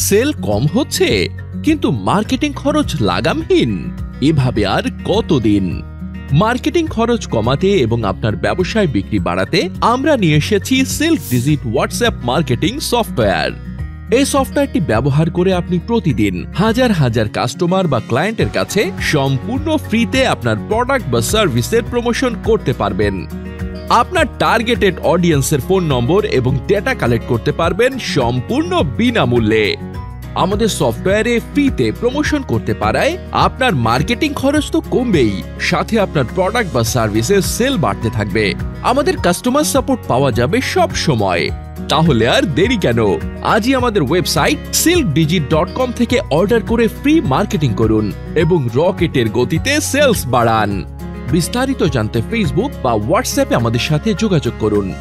Sell কম হচ্ছে কিন্তু marketing খরচ লাগামহীন। এভাবে আর কতদিন? মার্কেটিং খরচ কমাতে এবং আপনার ব্যবসায় বিক্রি বাড়াতে আমরা নিয়ে এসেছি silk digit WhatsApp marketing software. এই সফটওয়্যারটি ব্যবহার করে আপনি প্রতিদিন হাজার হাজার কাস্টমার বা ক্লায়েন্টের কাছে সম্পূর্ণ ফ্রিতে আপনার প্রোডাক্ট বা সার্ভিসের প্রমোশন করতে পারবেন। আপনার টার্গেটেড অডিয়েন্সের ফোন নম্বর এবং ডেটা কালেক্ট করতে পারবেন সম্পূর্ণ বিনামূল্যে। আমাদের সফটওয়্যারে ফ্রিতে প্রমোশন করতে পারায় আপনার মার্কেটিং খরচ তো কমবেই, সাথে আপনার প্রোডাক্ট বা সার্ভিসের সেল বাড়তে থাকবে। আমাদের কাস্টমার সাপোর্ট পাওয়া যাবে সব সময়। তাহলে আর দেরি কেন? আজই আমাদের ওয়েবসাইট silkdigit.com থেকে অর্ডার করে ফ্রি মার্কেটিং করুন এবং রকেটের গতিতে সেলস বাড়ান। বিস্তারিত জানতে ফেসবুক বা হোয়াটসঅ্যাপে আমাদের সাথে যোগাযোগ করুন।